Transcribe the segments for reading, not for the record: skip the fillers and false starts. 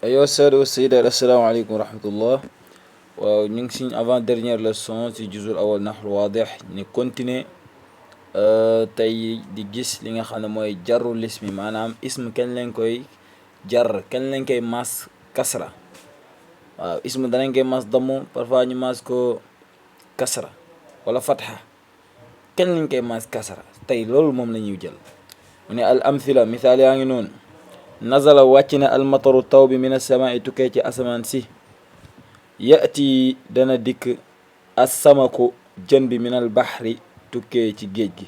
أيها السادة والسيدات السلام عليكم ورحمة الله. waaw ñu ngi suñ avant dernière leçon ci juzul awal naxul waadix ni continuer tey di gis li nga xam ne mooy jarul ismi maanaam ism kañ lañ koy jar kañ lañ koy mas kasra. waaw ism danañ koy mas damm parfois ñu mas ko kasra wala fatxa, kañ lañ koy mas kasra tey loolu moom la ñuy jël. mu ne al amthila misaal yaa ngi noonu. nazala wàcc na almataru taw bi min as-samaa'i tukkee ci asamaan si. yati dana dikk as-samaku jën bi minal baxri tukkee ci géej gi.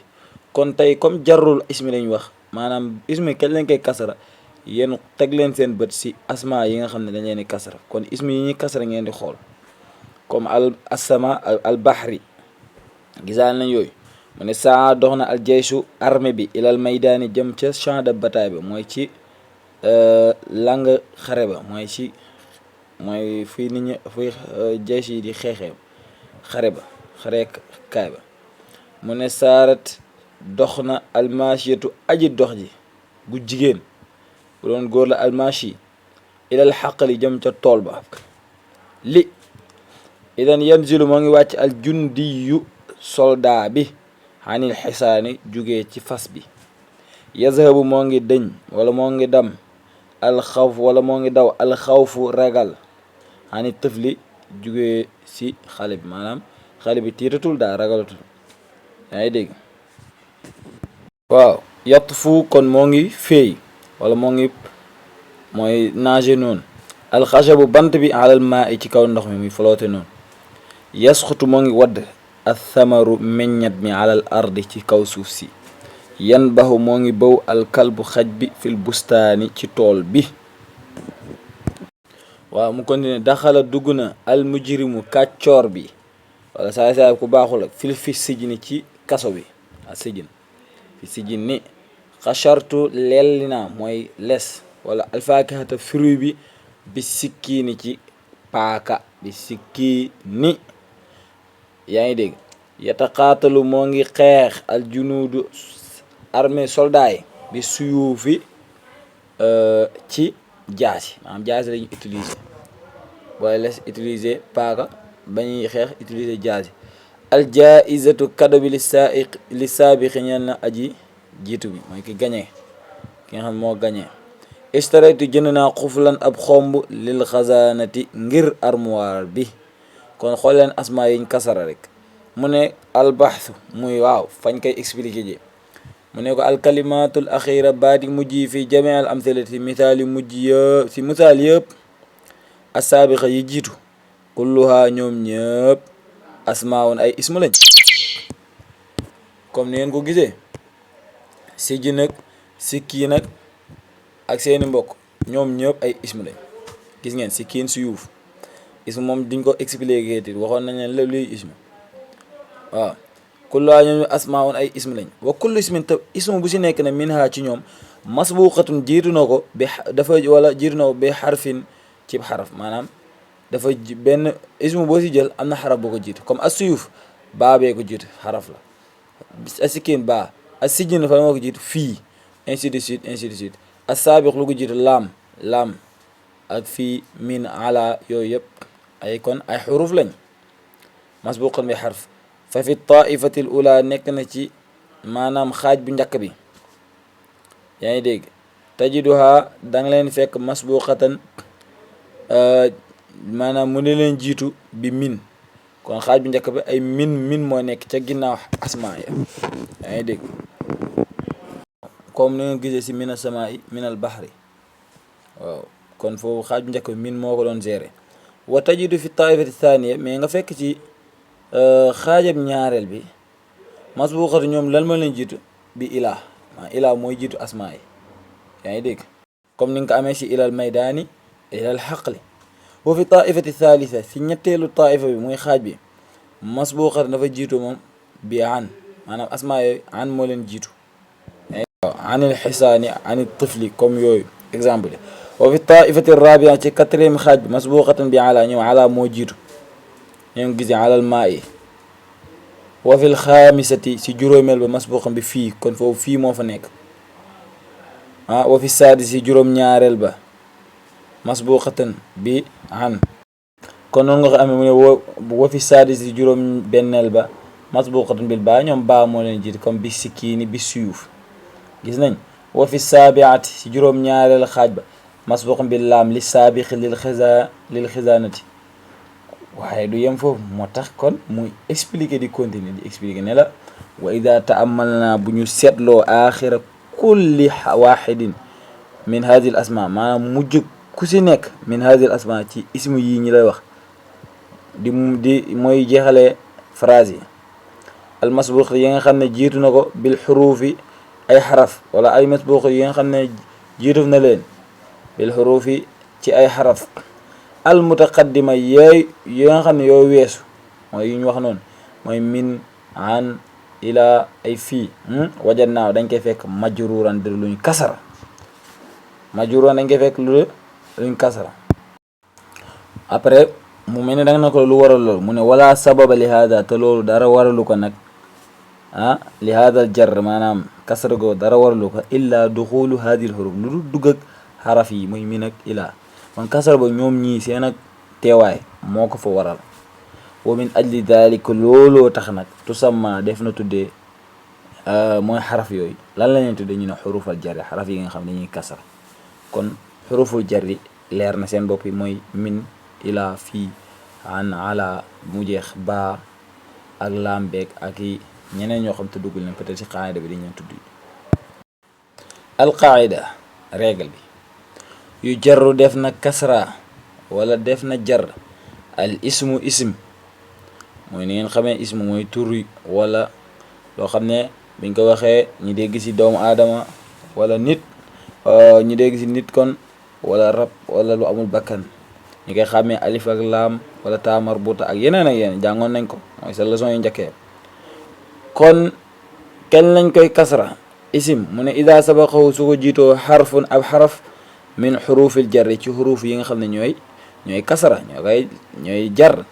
kon tey comme jarul ismi lañ wax maanaam ismi kañ lañ koy kasara, yéen teg leen seen bët si asma yi nga xam ne dañ leen di kasara. kon ismi yi ñuy kasara ngeen di xool comme as-sama al baxri gisaan nañ yooyu. mu ne saa dox na al jaysu armée bi ilal maydaani jëm ca champ de bataille ba, mooy ci lang xare ba, mooy fii nit ñi fuy jays yi di xeexee xare ba, xare kaay ba. mu ne saarat dox na almashiyatu aji dox ji gu jigéen, bu doon góor la almashi ilal xaqali jëm ca tool ba. li idan yanzilu moo ngi wàcc al jundiyu soldat bi xanil xisaani jugee ci fas bi. yazhabu moo ngi dëñ wala moo ngi dam alxawf wala moo ngi daw alxawfu ragal xani tëfli jugee si xale bi, maanaam xale bi tiitatul daa ragalatul. yaa ngi dégg. waaw yatfu kon moo ngi féey wala mooy nager noonu. alxasabu bant bi alal maa i ci kaw ndox mi muy flotté noonu. yasxutu moo ngi wadd athamaru meññat mi alal ardi ci kaw suuf si. yan baxu moo ngi bëw alkalbu xaj bi fil bustaani ci tool bi. waaw mu continue daxala dugg na al mujrimu kàccoor bi wala saay ku baaxul ak fi sijni ci kaso bi. a sijin fi sijin ni xachartu lelli naa mooy les wala alfaakihata fruit bi bi sikkiini ci paaka bi sikkiini. yaa ngi dégg. yataqaatalu moo ngi xeex al junuudu armée soldat yi bi suyuufi ci jaasi, maanaam jaasi lañu utiliser booy les utiliser paaka ba ñuy xeex utiliser jaasi. al jaizatu kado bi li saabiqi ñeel na aji jiitu bi, mooy ki gañee, ki nga xam moo gañee. istaraytu jënd naa xuflan ab xomb lil xazaanati ngir armoire bi. kon xool leen asma yiñ kasara rek. mu ne albaxtu muy waaw fañ koy expliquer ji. mu ne ko alkalimatul axira baati mujj yi fi jamii al amthilati misaal yu mujj yëpp si misaal yëpp asaabiqa yi jiitu kulluha ñoom ñëpp asmaawun ay ismu lañ, comme ni ngeen ko gisee. sijji nag sikki nag ak seeni mbokk ñoom ñëpp ay ismu lañ. gis ngeen sikkiin suyuuf ismu moom diñ ko expliquer ti waxoon nañ leen la luy ismu. waaw kulluha ñoom asmaun ay ism lañ. wa kullu ismin te ismu bu si nekk ne minha ci ñoom masbuqatun jiitu na ko bi dafa wala jiitu na ko bi xarfin ci xaraf, maanaam dafa benn ismu boo si jël am na xaraf boo ko jiitu. comme as-suyuf baa bee ko jiitu xaraf la. as-sikin baa, as-sijin fa moo ko jiitu fii, ainsi de suite ainsi de suite. as-saabiq lu ko jiitu laam ak fii min ala yooyu yëpp ay kon ay xuruf lañ masbuqan bi xarf. fa fi taifatil ula nekk na ci maanaam xaaj bu njëkk bi. yaa ngi dégg. tajiduha danga leen fekk masbuqatan maanaam mu ne leen jiitu bi min. kon xaaj bu njëkk bi ay min moo nekk ca ginnaaw asma ya. yaa ngi dégg. comme ni nga gisee si mina samaa'i minal baxri. waaw kon foofu xaaj bu njëkk bi min moo ko doon gérer. wa tajidu fi taifati thaniya mais nga fekk ci xaajab ñaareel bi masbuqatu ñoom lan ma leen jiitu bi ilaa mooy jiitu asmaa yi. yaa ngi dégg. comme ni nga ko amee si ilal maydaani ilal xaqli. wa fi taifati thalitha si ñetteelu taifa bi muy xaaj bi masbuqatu dafa jiitu moom bi maanaam asmaa yooyu moo leen jiitu. waaw anil xisaani anil tifli comme yooyu exemple. wa fi taifati rabia ci quatrième xaaj bi masbuqatan bi ala ñoom ala moo jiitu. ñoo gisee alal maa yi. wa fil xaamisati si juróomeel ba masbuqan bi fii, kon foofu fii moo fa nekk. wa fi saadi si juróom ñaareel ba masbuqatan bi an. kon noonu nga ko amee mu ne wa fi saadis yi juróom benneel ba masbuqatan bil baa ñoom baa moo leen jiite comme bi sikkiini bi suyuf gis nañ. wa fi saabiati si juróom ñaareel xaaj ba masbuqan bil laam li saabiqi lil xisaanati waaye du yem foofu moo tax kon muy expliquer di continuer di expliquer ne la wa ida taamalna bu ñu seetloo axira kulli waxidin min hadi al asma maanaam mujj ku si nekk min hadi al asma ci ismu yi ñi lay wax di mooy jeexalee phrase yi al masbuq yi nga xam ne jiitu na ko bil xuruufi ay xaraf wala ay masbuq yi nga xam ne jiitu na leen bil xuruufi ci ay xaraf al mutaqaddima yi nga xam ne yooyu weesu mooy yu ñu wax noonu mooy min an ila ay fii wajat naaw dañ koy fekk majruran di luñ kasara majruran dañ koy fekk luñ kasara. après mu mel ne danga na ko lu waral loolu mu ne wala sababa li hada te loolu dara waralu ko nag li hada al jar maanaam kasara go dara waralu ko illa duxulu hadi al xuruf lu dul dugg ak xaraf yi muy min ak ila kon kasara ba ñoom ñii seen ak teewaay moo ko fa waral. wa min ajli dalika looloo tax nag tusamma def na tuddee mooy xaraf yooyu lan la leen tuddee ñu ne xurufal jarri xaraf yi nga xam ne dañuy kasara kon xuruful jarri leer na seen bopp yi mooy min ila fii an ala mu jeex baa ak lambeeg ak i ñeneen ñoo xam te duggul leen peut-être si qaida bi dañ leen tudd al qaida règle bi yu jarru def na kasra wala def na jar al ismu ism mooy ni ngeen xamee ismu mooy tur wala loo xam ne biñ ko waxee ñi dégg ci doomu aadama wala nit ñi dégg ci nit kon wala rab wala lu amul bakkan ñi koy xàmmee alif ak laam wala taa marbuta ak yeneen ak yeneen jàngoon nañ ko mooy sa leçon yu njëkkee. kon kenn lañ koy kasra isim mu ne ida sabaqahu su ko jiitoo xarfun ab xaraf min xurufil jarri ci xuruf yi nga xam ne ñooy kasra ñooy jar.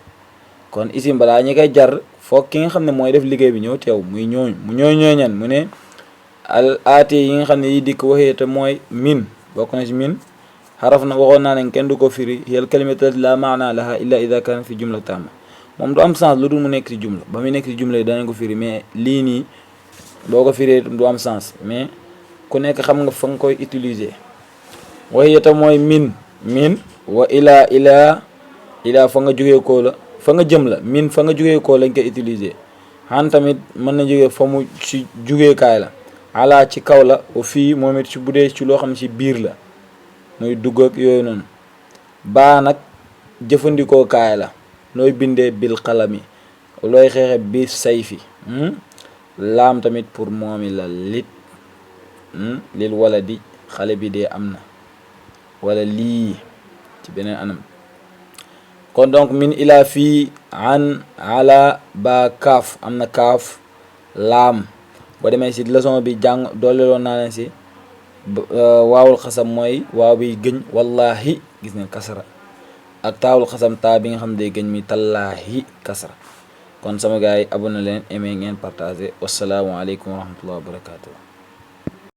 kon isim balaa ñi koy jar foog ki nga xam ne mooy def liggéey bi ñëw teew muy ñooñan mu ne al aati yi nga xam ne yi dikk waxee te mooy min bokk na ci min xaraf na waxoon naa ne kenn du ko firi yal kalimatu la maana laha illa ida kana fi jumla tamma moom du am sens lu dul mu nekk ci jumla ba muy nekk ci jumla yi danañ ko firi mais lii nii boo ko firee du am sens mais ku nekk xam nga fa nga koy utiliser waxee te mooy min wa ila fa nga jógee koo la fa nga jëm la min fa nga jógee koo lañ koy utiliser xan tamit mën na jógee fa mu ci jugeekaay la ala ci kaw la o fii moom it ci bu dee ci loo xam ne ci biir la muy dugg ak yooyu noonu baa nag jëfandikoo kaay la nooy bindee bil qalami looy xeexe bi sayfi laam tamit pour moomi la lil wala di xale bi dee am na wala lii ci beneen anam. kon donc min ila fii an ala ba kaaf am na kaaf laam boo demee si leçon bi jàng dooleeloon naa leen si waawul xasam mooy waaw bi gëñ wallahi gis ngeen kasara ak taawul xasam taa bi nga xam ne day gëñ mi tallaahi kasara. kon sama gars yi abonné leen aimé ngeen partagé wasalaamualeykum wa rahmatullah wa barakatuh.